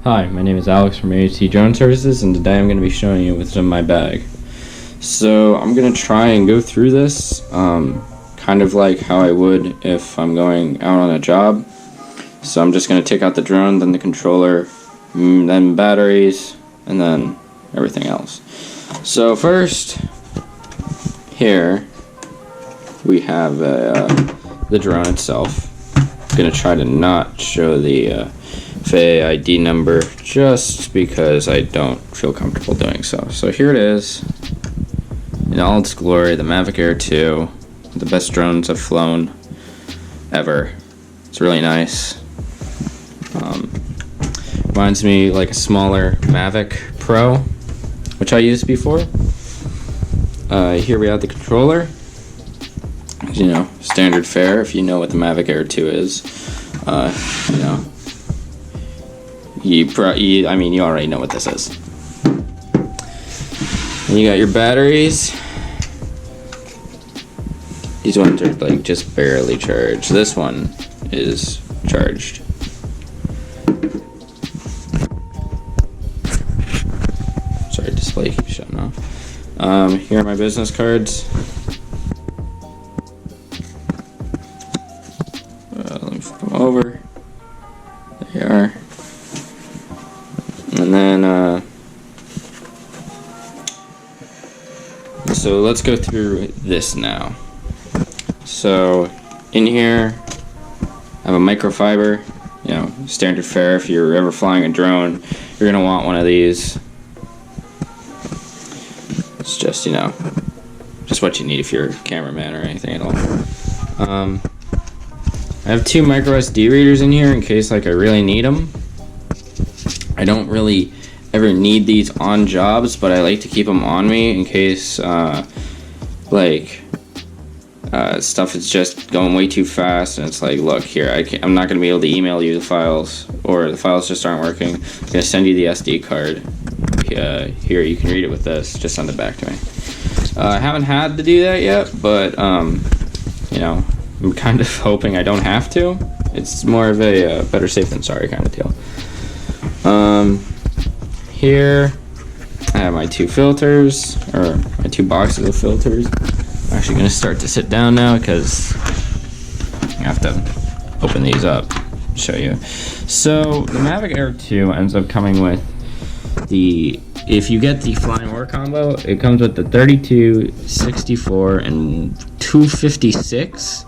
Hi, my name is Alex from AHC Drone Services, and today I'm going to be showing you what's in my bag. So I'm going to try and go through this kind of like how I would if I'm going out on a job. So I'm just going to take out the drone, then the controller, then batteries, and then everything else. So first, here we have the drone itself. I'm going to try to not show the FAA ID number just because I don't feel comfortable doing so. So here it is in all its glory, the Mavic Air 2, the best drones I've flown ever. It's really nice. Reminds me like a smaller Mavic Pro, which I used before. Here we have the controller. You know, standard fare if you know what the Mavic Air 2 is. You know, you already know what this is. And you got your batteries. These ones are like just barely charged. This one is charged. Sorry, display keeps shutting off. Here are my business cards. Let me flip them over. There you are. And then, so let's go through this now. So in here, I have a microfiber, you know, standard fare. If you're ever flying a drone, you're gonna want one of these. It's just, you know, just what you need if you're a cameraman or anything at all. I have two micro SD readers in here in case like I really need them. I don't really ever need these on jobs, but I like to keep them on me in case stuff is just going way too fast and it's like, look here, I'm not going to be able to email you the files, or the files just aren't working. I'm going to send you the SD card. Here, you can read it with this. Just send it back to me. I haven't had to do that yet, but you know, I'm kind of hoping I don't have to. It's more of a better safe than sorry kind of deal. Here I have my two filters, or my two boxes of filters. I'm actually going to start to sit down now because I have to open these up and show you. So the Mavic Air 2 ends up coming with if you get the Fly More combo, it comes with the 32, 64, and 256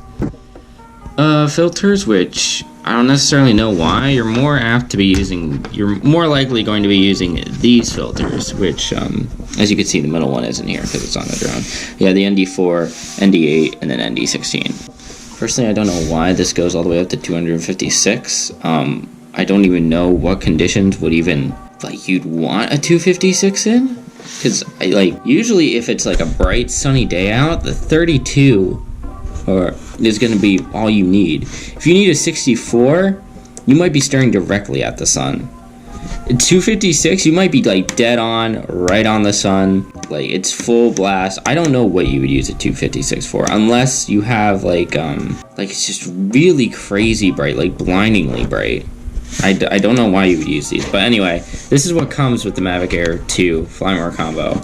filters, which I don't necessarily know why. You're more likely going to be using these filters, which as you can see, the middle one isn't here because it's on the drone. Yeah, the ND4, ND8, and then ND16. Personally, I don't know why this goes all the way up to 256. I don't even know what conditions would even you'd want a 256 in, because usually if it's like a bright sunny day out, the 32 is going to be all you need. If you need a 64, you might be staring directly at the sun. 256, you might be like dead on, right on the sun, like it's full blast. I don't know what you would use a 256 for, unless you have like it's just really crazy bright, like blindingly bright. I don't know why you would use these, but anyway, this is what comes with the Mavic Air 2 Fly More combo.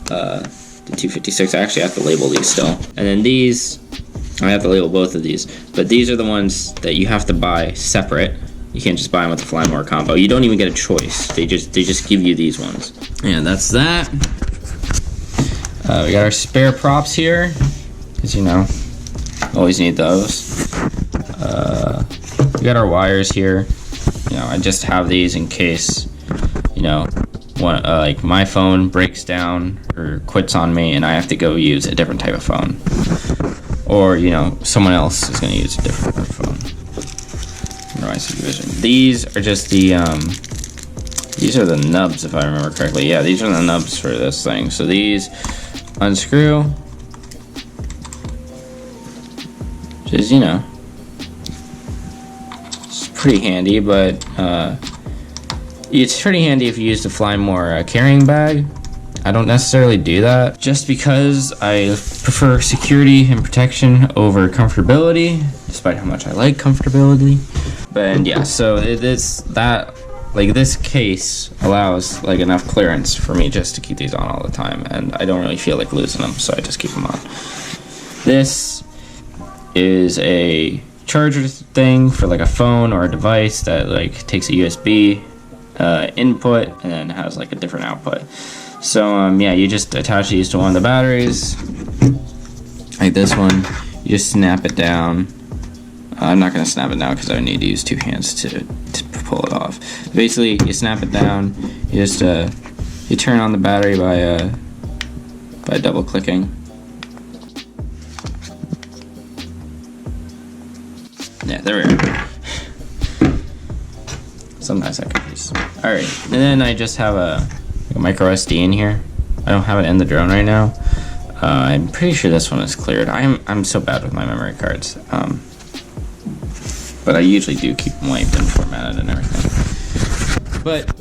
The 256, I actually have to label these still, and then these, I have to label both of these, but these are the ones that you have to buy separate. You can't just buy them with the Fly More combo. You don't even get a choice. They just give you these ones. And that's that. We got our spare props here, because you know, always need those. We got our wires here. You know, I just have these in case, you know, like my phone breaks down or quits on me and I have to go use a different type of phone. Or, you know, someone else is going to use a different type of phone. My supervision. These are just the, these are the nubs, if I remember correctly. Yeah, these are the nubs for this thing. So these unscrew. Which is, you know, it's pretty handy, but it's pretty handy if you use the Fly More carrying bag. I don't necessarily do that just because I prefer security and protection over comfortability, despite how much I like comfortability. But yeah, so it's that like this case allows like enough clearance for me just to keep these on all the time, and I don't really feel like losing them, so I just keep them on. This is a charger thing for like a phone or a device that like takes a USB input and then has like a different output. So yeah, you just attach these to one of the batteries, like this one. You just snap it down. I'm not gonna snap it now because I need to use 2 hands to pull it off. Basically, you snap it down. You just you turn on the battery by double clicking. Yeah, there we go. Sometimes I confuse. All right, and then I just have a micro SD in here. I don't have it in the drone right now. I'm pretty sure this one is cleared. I'm so bad with my memory cards. But I usually do keep them wiped and formatted and everything. But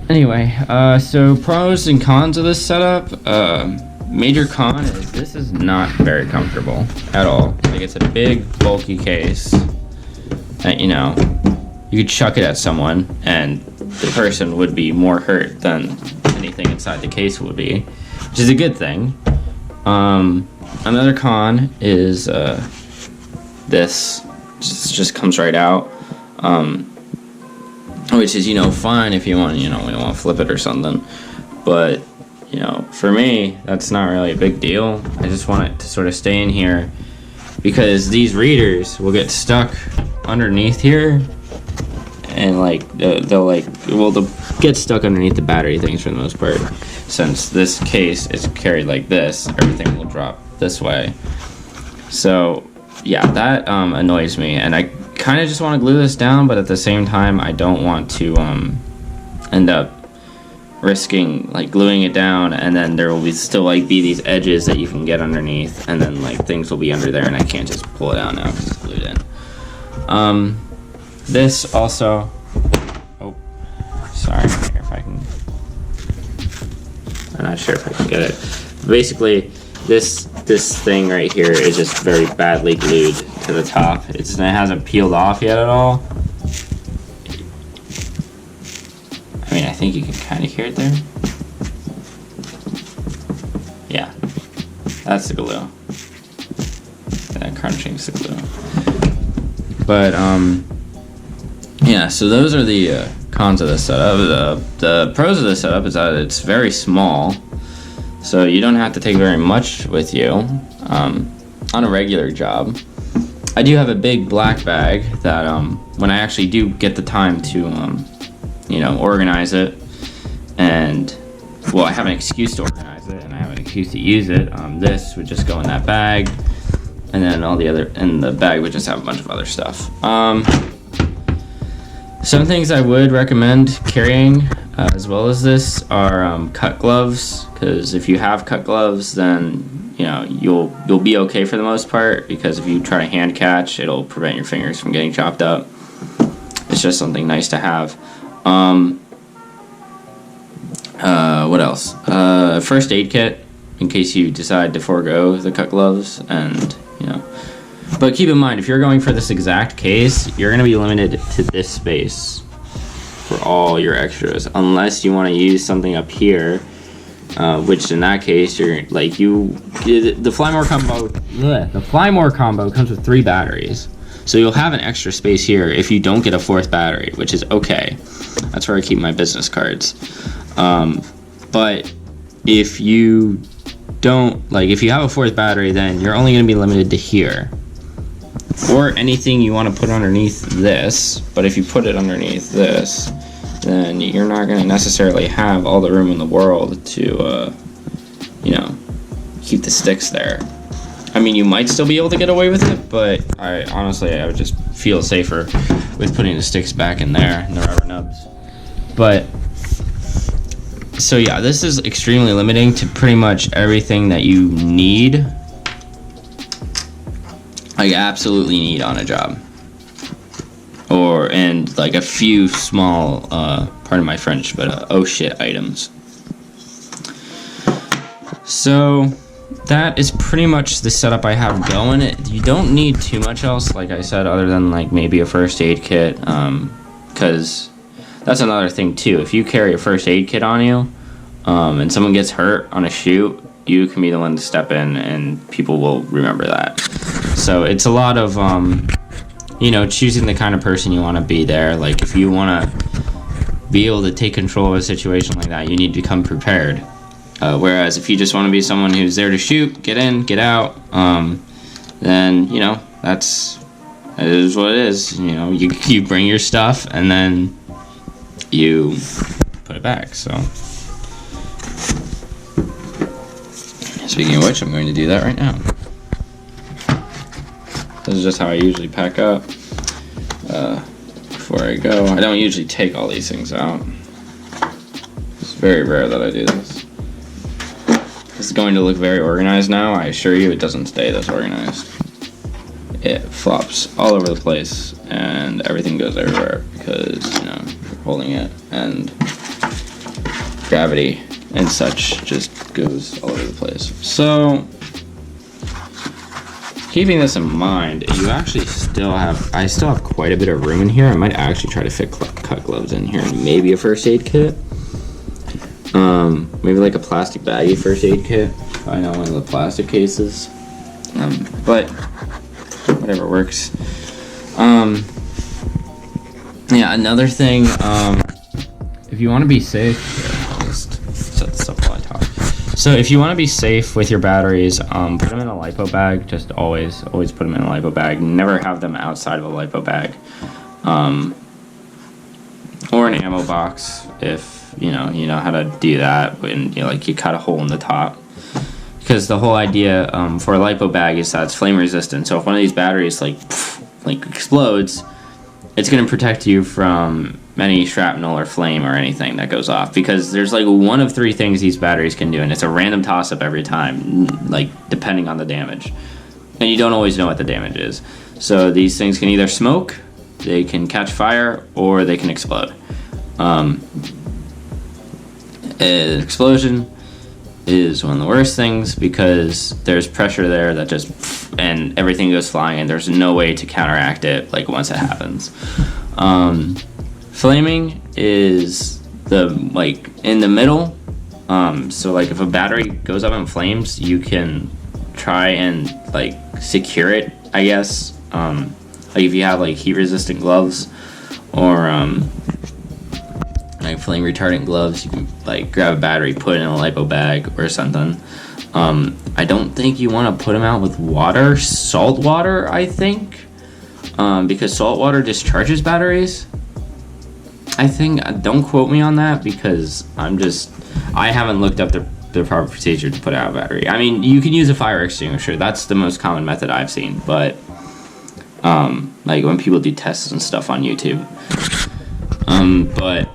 anyway, so pros and cons of this setup. Major con is this is not very comfortable at all. Like, it's a big bulky case that, you know, you could chuck it at someone and the person would be more hurt than anything inside the case would be, which is a good thing. Another con is this just comes right out, which is, you know, fine if you want, you know, we don't want to flip it or something, but, you know, for me that's not really a big deal. I just want it to sort of stay in here because these readers will get stuck underneath here, and like they'll get stuck underneath the battery things for the most part. Since this case is carried like this, everything will drop this way. So yeah, that annoys me, and I kind of just want to glue this down, but at the same time I don't want to end up risking like gluing it down and then there will be still like be these edges that you can get underneath, and then like things will be under there and I can't just pull it out now because it's glued in. This also, oh sorry, if I can, I'm not sure if I can get it. Basically, this thing right here is just very badly glued to the top. It hasn't peeled off yet at all. I mean, I think you can kind of hear it there. Yeah, that's the glue. That crunching's the glue. But yeah, so those are the cons of this setup. The pros of this setup is that it's very small, so you don't have to take very much with you on a regular job. I do have a big black bag that when I actually do get the time to you know, organize it, and well, I have an excuse to organize it and I have an excuse to use it, this would just go in that bag, and then all the other, and the bag would just have a bunch of other stuff. Some things I would recommend carrying as well as this are cut gloves, because if you have cut gloves, then you know you'll be okay for the most part, because if you try to hand catch, it'll prevent your fingers from getting chopped up. It's just something nice to have. What else? First aid kit in case you decide to forego the cut gloves, and you know. But keep in mind, if you're going for this exact case, you're going to be limited to this space for all your extras, unless you want to use something up here, which in that case, you're like the Flymore combo. The Flymore combo comes with 3 batteries, so you'll have an extra space here if you don't get a 4th battery, which is okay. That's where I keep my business cards. But if you don't, like, if you have a 4th battery, then you're only going to be limited to here, or anything you want to put underneath this. But if you put it underneath this, then you're not going to necessarily have all the room in the world to, you know, keep the sticks there. I mean, you might still be able to get away with it, but I would just feel safer with putting the sticks back in there and the rubber nubs. But so yeah, this is extremely limiting to pretty much everything that you need, like absolutely need on a job, and like a few small, pardon my French, but oh shit items. So that is pretty much the setup I have going. You don't need too much else, like I said, other than like maybe a first aid kit, because that's another thing too. If you carry a first aid kit on you, and someone gets hurt on a shoot, you can be the one to step in, and people will remember that. So it's a lot of, you know, choosing the kind of person you want to be there. Like, if you want to be able to take control of a situation like that, you need to come prepared. Whereas if you just want to be someone who's there to shoot, get in, get out, then, you know, it is what it is. You know, you bring your stuff and then you put it back. So, speaking of which, I'm going to do that right now. This is just how I usually pack up before I go. I don't usually take all these things out. It's very rare that I do this. This is going to look very organized now. I assure you it doesn't stay this organized. It flops all over the place and everything goes everywhere because, you know, you're holding it, and gravity and such just goes all over the place. So, keeping this in mind, you actually I still have quite a bit of room in here. I might actually try to fit cut gloves in here, and maybe a first aid kit. Maybe like a plastic baggy first aid kit. Probably not one of the plastic cases. But whatever works. Yeah, another thing, if you want to be safe, here, I'll just set this up while I talk. So if you want to be safe with your batteries, put them in a lipo bag. Just always put them in a lipo bag. Never have them outside of a lipo bag. Or an ammo box if you know how to do that. And you cut a hole in the top, because the whole idea for a lipo bag is that it's flame resistant. So if one of these batteries like explodes, it's going to protect you from any shrapnel or flame or anything that goes off, because there's like one of three things these batteries can do, and it's a random toss-up every time, like depending on the damage, and you don't always know what the damage is. So these things can either smoke, they can catch fire, or they can explode. An explosion is one of the worst things because there's pressure there that just and everything goes flying, and there's no way to counteract it like once it happens. Flaming is in the middle. So like if a battery goes up in flames, you can try and secure it, I guess. Like if you have heat resistant gloves or flame retardant gloves, you can grab a battery, put it in a lipo bag or something. I don't think you want to put them out with water, salt water, I think, because salt water discharges batteries. I think, don't quote me on that because I haven't looked up the proper procedure to put out a battery. I mean, you can use a fire extinguisher. That's the most common method I've seen, but when people do tests and stuff on YouTube. But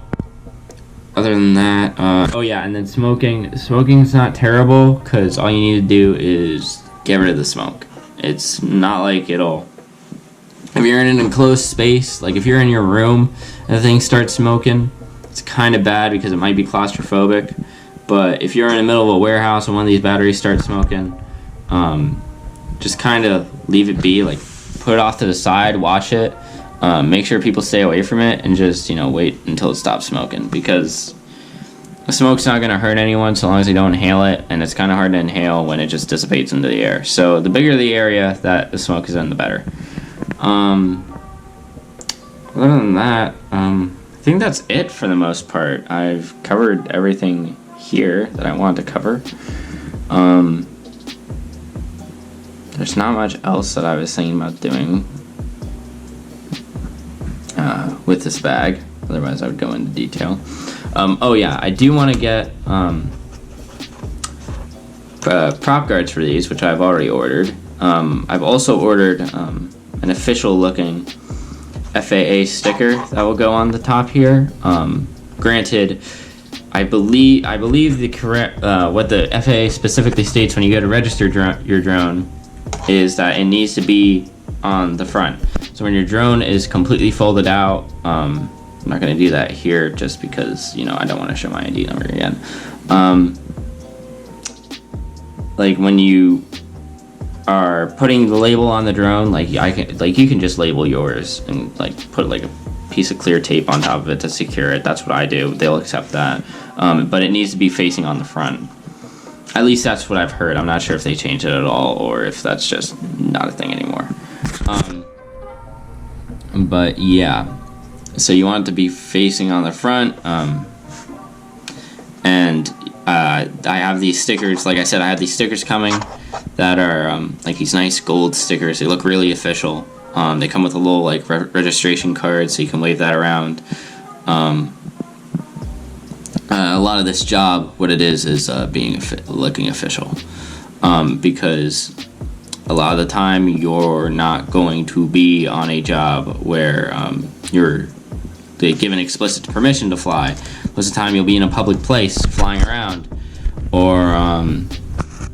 other than that, and then smoking's not terrible because all you need to do is get rid of the smoke. It's not like if you're in an enclosed space, like if you're in your room and the thing starts smoking, it's kind of bad because it might be claustrophobic. But if you're in the middle of a warehouse and one of these batteries starts smoking, just kind of leave it be, put it off to the side, watch it. Make sure people stay away from it and just, wait until it stops smoking, because the smoke's not going to hurt anyone so long as they don't inhale it, and it's kind of hard to inhale when it just dissipates into the air. So the bigger the area that the smoke is in, the better. Other than that, I think that's it for the most part. I've covered everything here that I wanted to cover. There's not much else that I was thinking about doing with this bag, otherwise I would go into detail. I do want to get prop guards for these, which I've already ordered. I've also ordered an official looking FAA sticker that will go on the top here. Granted, I believe the correct what the FAA specifically states when you go to register your drone is that it needs to be on the front. So when your drone is completely folded out, I'm not going to do that here just because I don't want to show my ID number again. When you are putting the label on the drone, you can just label yours and put a piece of clear tape on top of it to secure it. That's what I do. They'll accept that. But it needs to be facing on the front. At least that's what I've heard. I'm not sure if they changed it at all or if that's just not a thing anymore. But yeah, so you want it to be facing on the front. And I have these stickers. Like I said, I have these stickers coming that are like these nice gold stickers. They look really official. They come with a little like registration card, so you can wave that around. A lot of this job, what it is looking official, because a lot of the time you're not going to be on a job where they given explicit permission to fly. Most of the time you'll be in a public place flying around, or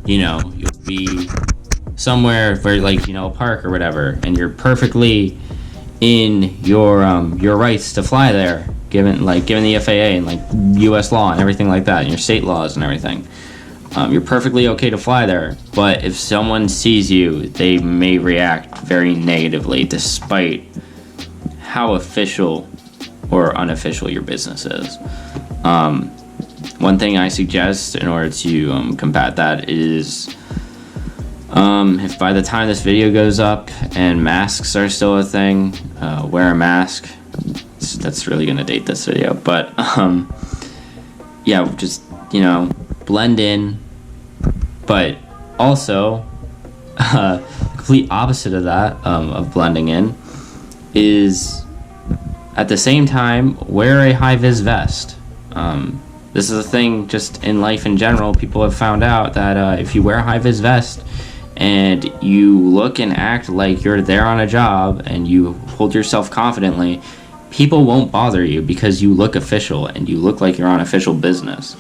you'll be somewhere where, like, a park or whatever, and you're perfectly in your rights to fly there, given the FAA and like U.S. law and everything like that, and your state laws and everything. You're perfectly okay to fly there, but if someone sees you, they may react very negatively, despite how official or unofficial your business is. One thing I suggest in order to combat that is, if by the time this video goes up and masks are still a thing, wear a mask. That's really gonna date this video, but yeah, just blend in. But also, complete opposite of that, of blending in, is at the same time wear a high-vis vest. This is a thing just in life in general. People have found out that if you wear a high-vis vest and you look and act like you're there on a job and you hold yourself confidently, people won't bother you because you look official and you look like you're on official business.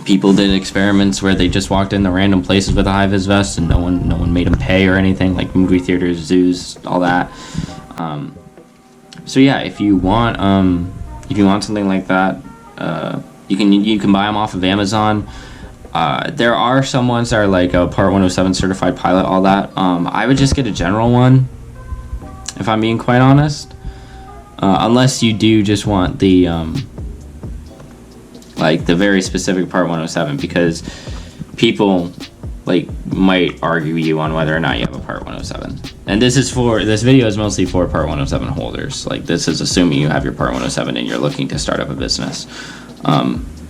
People did experiments where they just walked into random places with a high-vis vest and no one made them pay or anything, like movie theaters, zoos, all that. So yeah, if you want something like that, you can buy them off of Amazon. There are some ones that are like a Part 107 certified pilot, all that. I would just get a general one, if I'm being quite honest, unless you do just want the like the very specific Part 107, because people might argue you on whether or not you have a Part 107. And this video is mostly for Part 107 holders. Like, this is assuming you have your Part 107 and you're looking to start up a business.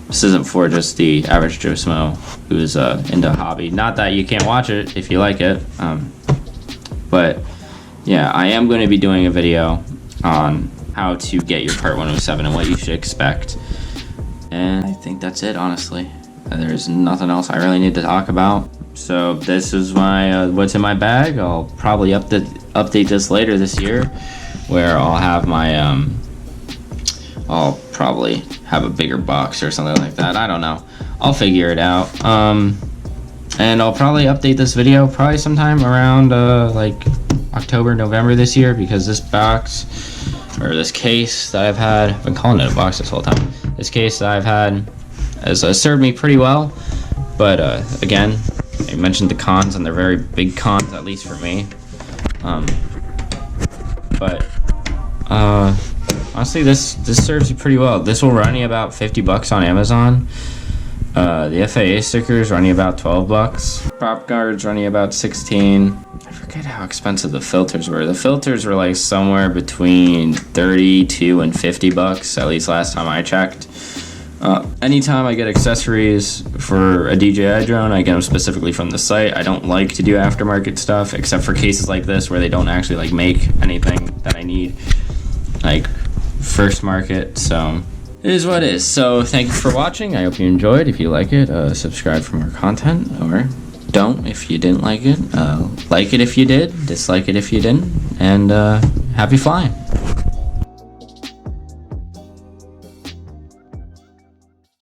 This isn't for just the average Joe Smo who's into a hobby. Not that you can't watch it if you like it, but yeah, I am going to be doing a video on how to get your Part 107 and what you should expect. And I think that's it, honestly. There's nothing else I really need to talk about. So this is my what's in my bag. I'll probably update this later this year, where I'll have my I'll probably have a bigger box or something like that. I don't know. I'll figure it out. And I'll probably update this video probably sometime around like October, November this year, because this box, or this case that I've had, I've been calling it a box this whole time. This case that I've had has served me pretty well, but again, I mentioned the cons, and they're very big cons, at least for me. But honestly, this serves you pretty well. This will run you about $50 on Amazon. The FAA stickers run you about $12. Prop guards run you about $16. I forget how expensive the filters were. The filters were like somewhere between $32 and $50, at least last time I checked. Anytime I get accessories for a DJI drone, I get them specifically from the site. I don't like to do aftermarket stuff, except for cases like this where they don't actually like make anything that I need, like first market. So it is what it is. So thank you for watching. I hope you enjoyed. If you like it, subscribe for more content, or don't if you didn't like it. Like it if you did, dislike it if you didn't, and happy flying.